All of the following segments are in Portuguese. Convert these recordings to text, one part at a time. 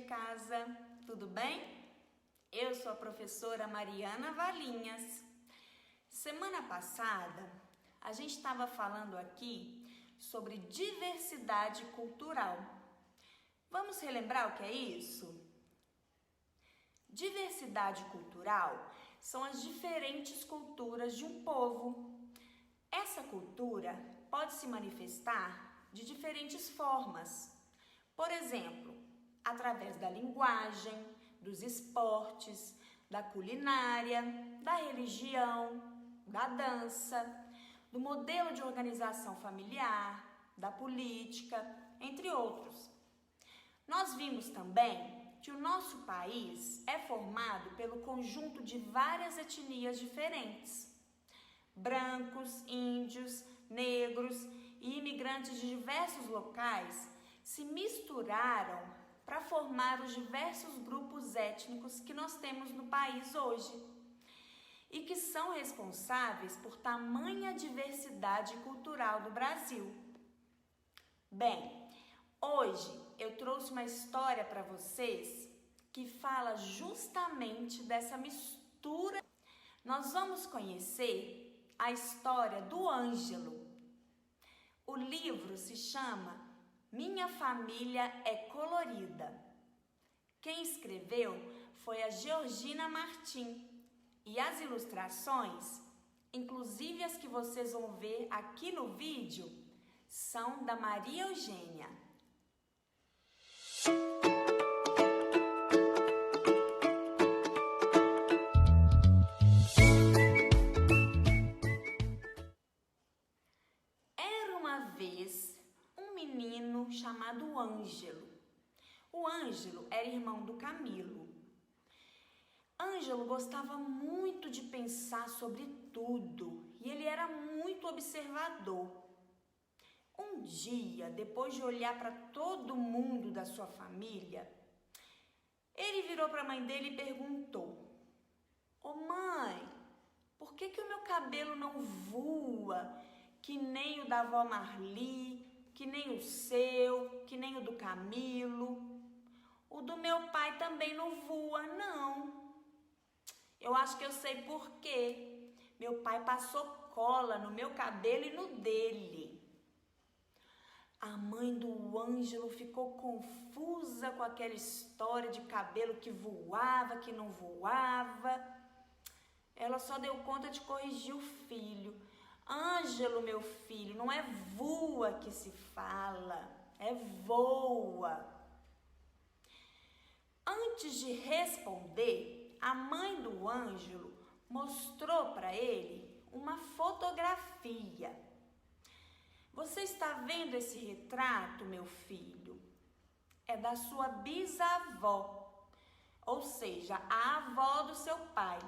casa, tudo bem? Eu sou a professora Mariana Valinhas. Semana passada, a gente estava falando aqui sobre diversidade cultural. Vamos relembrar o que é isso? Diversidade cultural são as diferentes culturas de um povo. Essa cultura pode se manifestar de diferentes formas. Por exemplo, através da linguagem, dos esportes, da culinária, da religião, da dança, do modelo de organização familiar, da política, entre outros. Nós vimos também que o nosso país é formado pelo conjunto de várias etnias diferentes. Brancos, índios, negros e imigrantes de diversos locais se misturaram para formar os diversos grupos étnicos que nós temos no país hoje e que são responsáveis por tamanha diversidade cultural do Brasil. Bem, hoje eu trouxe uma história para vocês que fala justamente dessa mistura. Nós vamos conhecer a história do Ângelo. O livro se chama Minha Família é Colorida. Quem escreveu foi a Georgina Martim e as ilustrações, inclusive as que vocês vão ver aqui no vídeo, são da Maria Eugênia. Era uma vez um menino chamado Ângelo. O Ângelo era irmão do Camilo. Ângelo gostava muito de pensar sobre tudo e ele era muito observador. Um dia, depois de olhar para todo mundo da sua família, ele virou para a mãe dele e perguntou: "Ô mãe, por que o meu cabelo não voa que nem o da avó Marli, que nem o seu, que nem o do Camilo? O do meu pai também não voa, não. Eu acho que eu sei por quê. Meu pai passou cola no meu cabelo e no dele." A mãe do Ângelo ficou confusa com aquela história de cabelo que voava, que não voava. Ela só deu conta de corrigir o filho. "Ângelo, meu filho, não é voa que se fala, é voa." Antes de responder, a mãe do Ângelo mostrou para ele uma fotografia. "Você está vendo esse retrato, meu filho? É da sua bisavó, ou seja, a avó do seu pai.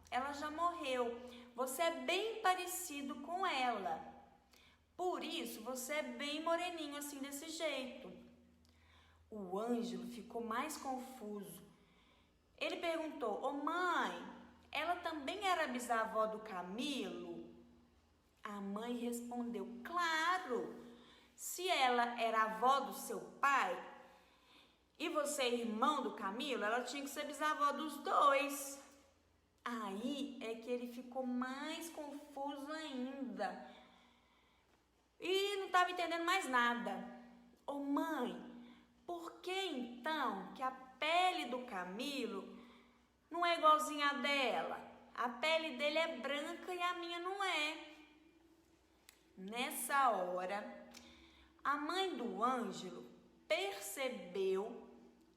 Ela já morreu. Você é bem parecido com ela. Por isso, você é bem moreninho assim, desse jeito." O Ângelo ficou mais confuso. Ele perguntou: "Ô mãe, ela também era bisavó do Camilo?" A mãe respondeu: "Claro, se ela era avó do seu pai e você é irmão do Camilo, ela tinha que ser bisavó dos dois." Aí é que ele ficou mais confuso ainda e não estava entendendo mais nada. "Ô mãe, por que então que a pele do Camilo não é igualzinha a dela? A pele dele é branca e a minha não é." Nessa hora, a mãe do Ângelo percebeu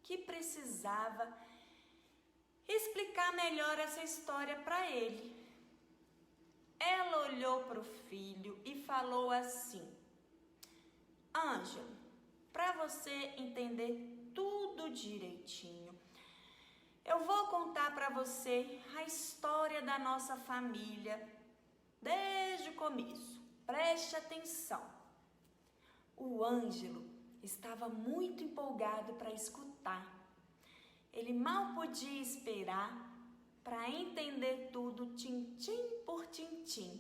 que precisava explicar melhor essa história para ele. Ela olhou para o filho e falou assim: "Ângelo, para você entender tudo direitinho, eu vou contar para você a história da nossa família desde o começo. Preste atenção." O Ângelo estava muito empolgado para escutar. Ele mal podia esperar para entender tudo tintim por tintim.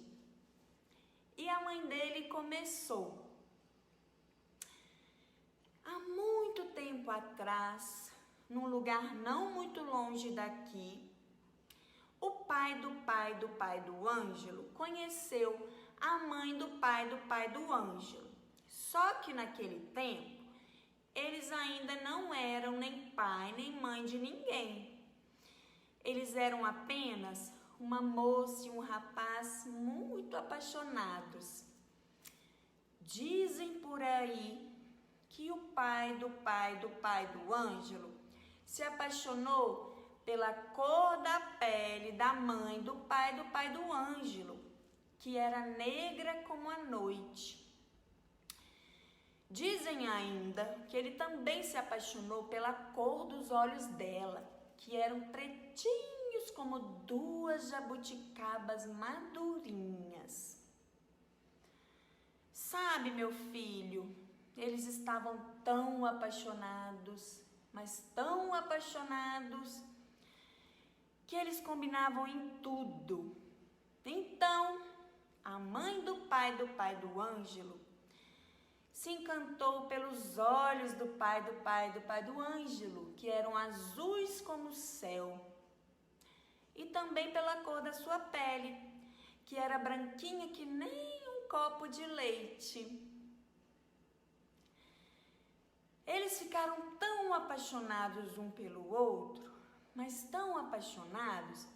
E a mãe dele começou: "Há muito tempo atrás, num lugar não muito longe daqui, o pai do Ângelo conheceu a mãe do pai do Ângelo. Só que naquele tempo, eles ainda não eram nem pai nem mãe de ninguém. Eles eram apenas uma moça e um rapaz muito apaixonados. Dizem por aí que o pai do Ângelo se apaixonou pela cor da pele da mãe do pai do Ângelo, que era negra como a noite. Dizem ainda que ele também se apaixonou pela cor dos olhos dela, que eram pretinhos como duas jabuticabas madurinhas. Sabe, meu filho, eles estavam tão apaixonados, mas tão apaixonados, que eles combinavam em tudo. Então, a mãe do pai do Ângelo se encantou pelos olhos do pai do Ângelo, que eram azuis como o céu, e também pela cor da sua pele, que era branquinha que nem um copo de leite. Eles ficaram tão apaixonados um pelo outro, mas tão apaixonados,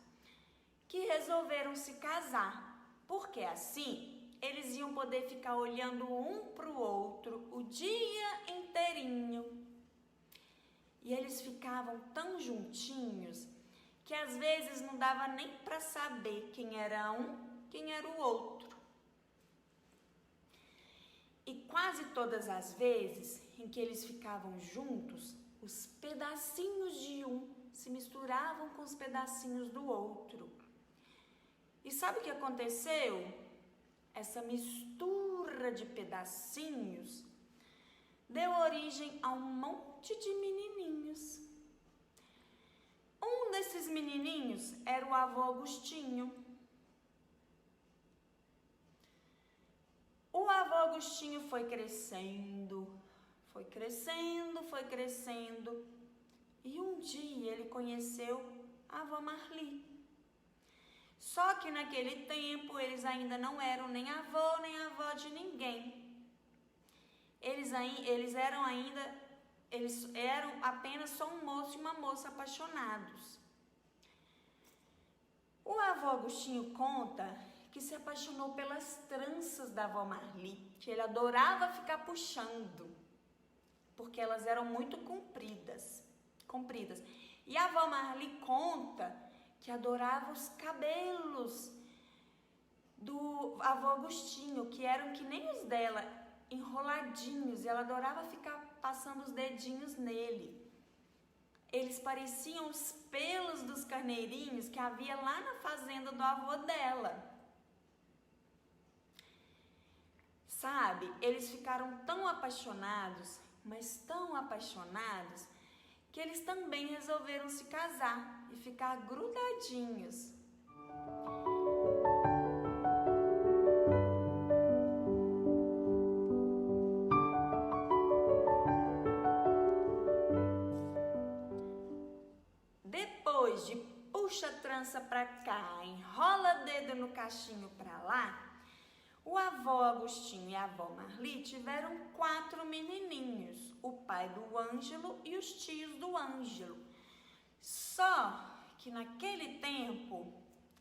que resolveram se casar, porque assim eles iam poder ficar olhando um para o outro o dia inteirinho. E eles ficavam tão juntinhos que às vezes não dava nem para saber quem era um, quem era o outro. E quase todas as vezes em que eles ficavam juntos, os pedacinhos de um se misturavam com os pedacinhos do outro. E sabe o que aconteceu? Essa mistura de pedacinhos deu origem a um monte de menininhos. Um desses menininhos era o avô Agostinho. O avô Agostinho foi crescendo, e um dia ele conheceu a avó Marli. Só que naquele tempo eles ainda não eram nem avô nem avó de ninguém. Eles eram apenas só um moço e uma moça apaixonados. O avô Agostinho conta que se apaixonou pelas tranças da avó Marli, que ele adorava ficar puxando, porque elas eram muito compridas. E a avó Marli conta que adorava os cabelos do avô Agostinho, que eram que nem os dela, enroladinhos, e ela adorava ficar passando os dedinhos nele. Eles pareciam os pelos dos carneirinhos que havia lá na fazenda do avô dela. Sabe, eles ficaram tão apaixonados, mas tão apaixonados, que eles também resolveram se casar e ficar grudadinhos. Depois de puxa a trança pra cá, enrola dedo no cachinho pra lá, o avô Agostinho e a avó Marli tiveram 4 menininhos, o pai do Ângelo e os tios do Ângelo. Só que naquele tempo,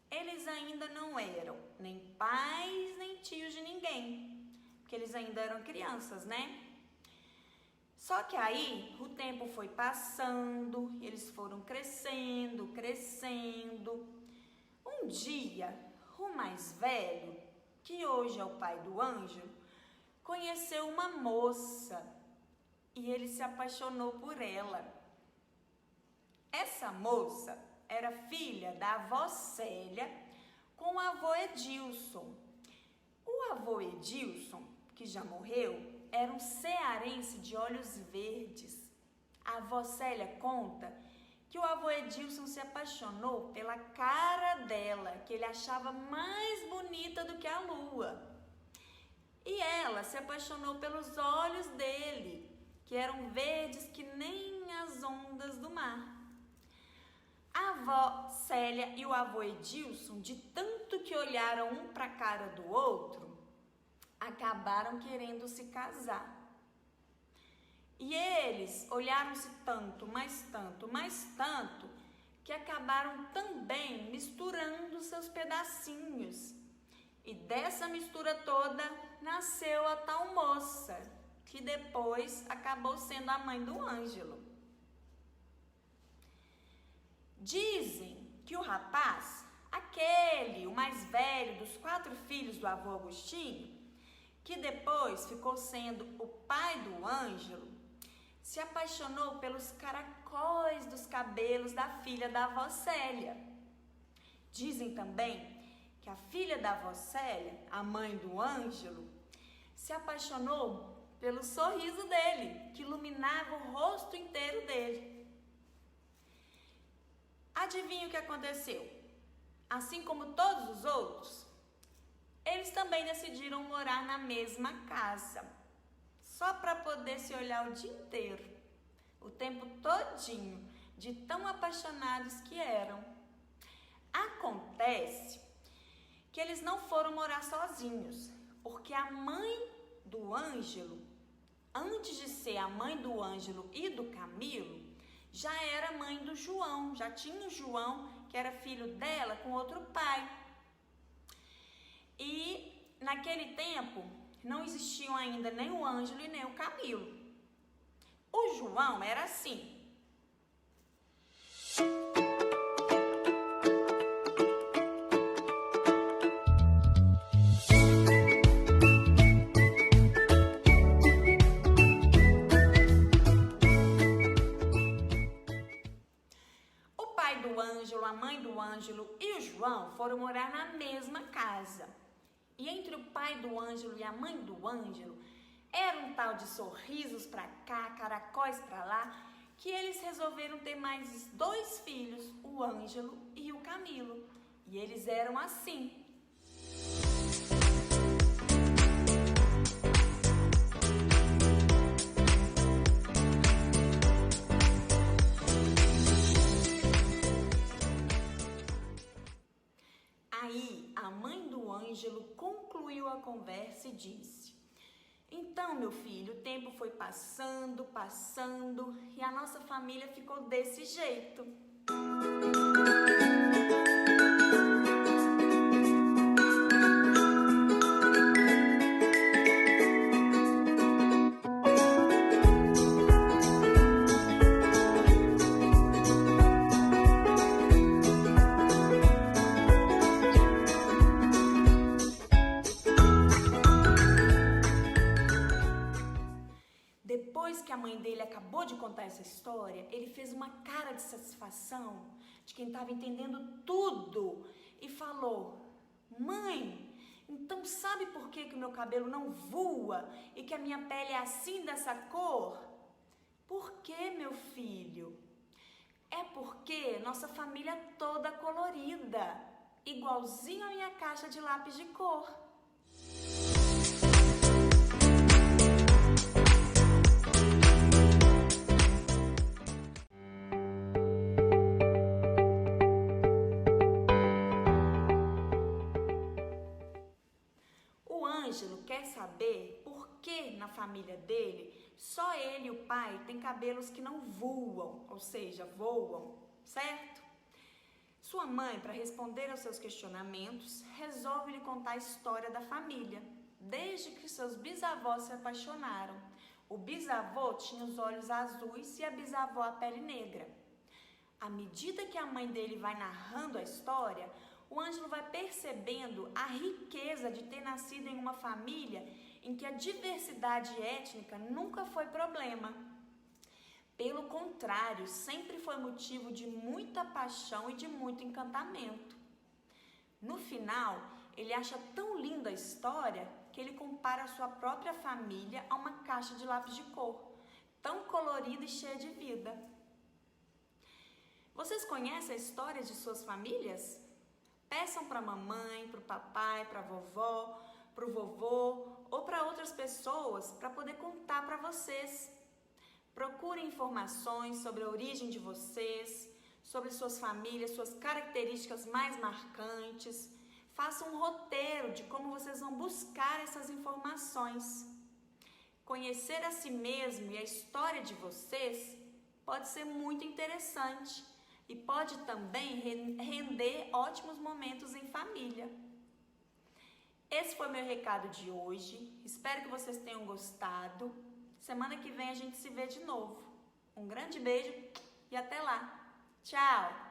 eles ainda não eram nem pais nem tios de ninguém, porque eles ainda eram crianças, né? Só que aí o tempo foi passando, eles foram crescendo. Um dia, o mais velho, que hoje é o pai do Ângelo, conheceu uma moça e ele se apaixonou por ela. Essa moça era filha da avó Célia com o avô Edilson. O avô Edilson, que já morreu, era um cearense de olhos verdes. A avó Célia conta que o avô Edilson se apaixonou pela cara dela, que ele achava mais bonita do que a lua. E ela se apaixonou pelos olhos dele, que eram verdes que nem as ondas do mar. avó Célia e o avô Edilson, de tanto que olharam um para a cara do outro, acabaram querendo se casar. E eles olharam-se tanto, mais tanto, que acabaram também misturando seus pedacinhos. E dessa mistura toda nasceu a tal moça, que depois acabou sendo a mãe do Ângelo. Dizem que o rapaz, o mais velho dos 4 filhos do avô Agostinho, que depois ficou sendo o pai do Ângelo, se apaixonou pelos caracóis dos cabelos da filha da avó Célia. Dizem também que a filha da avó Célia, a mãe do Ângelo, se apaixonou pelo sorriso dele, que iluminava o rosto inteiro dele. Adivinha o que aconteceu? Assim como todos os outros, eles também decidiram morar na mesma casa, só para poder se olhar o dia inteiro, o tempo todinho, de tão apaixonados que eram. Acontece que eles não foram morar sozinhos, porque a mãe do Ângelo, antes de ser a mãe do Ângelo e do Camilo, já era mãe do João, já tinha o João, que era filho dela, com outro pai. E naquele tempo não existiam ainda nem o Ângelo e nem o Camilo. O João era assim. A mãe do Ângelo e o João foram morar na mesma casa. E entre o pai do Ângelo e a mãe do Ângelo, era um tal de sorrisos pra cá, caracóis pra lá, que eles resolveram ter mais 2 filhos, o Ângelo e o Camilo. E eles eram assim. Aí, a mãe do Ângelo concluiu a conversa e disse: então, meu filho, o tempo foi passando e a nossa família ficou desse jeito. Depois que a mãe dele acabou de contar essa história, ele fez uma cara de satisfação de quem estava entendendo tudo e falou: mãe, então sabe por que o meu cabelo não voa e que a minha pele é assim dessa cor? Por quê, meu filho? É porque nossa família é toda colorida, igualzinho a minha caixa de lápis de cor. O Ângelo quer saber por que na família dele só ele e o pai têm cabelos que não voam, ou seja, voam, certo? Sua mãe, para responder aos seus questionamentos, resolve lhe contar a história da família, desde que seus bisavós se apaixonaram. O bisavô tinha os olhos azuis e a bisavó a pele negra. À medida que a mãe dele vai narrando a história, o Ângelo vai percebendo a riqueza de ter nascido em uma família em que a diversidade étnica nunca foi problema. Pelo contrário, sempre foi motivo de muita paixão e de muito encantamento. No final, ele acha tão linda a história que ele compara a sua própria família a uma caixa de lápis de cor, tão colorida e cheia de vida. Vocês conhecem a história de suas famílias? Peçam para a mamãe, para o papai, para a vovó, para o vovô ou para outras pessoas para poder contar para vocês. Procurem informações sobre a origem de vocês, sobre suas famílias, suas características mais marcantes. Faça um roteiro de como vocês vão buscar essas informações. Conhecer a si mesmo e a história de vocês pode ser muito interessante e pode também render ótimos momentos em família. Esse foi meu recado de hoje. Espero que vocês tenham gostado. Semana que vem a gente se vê de novo. Um grande beijo e até lá. Tchau!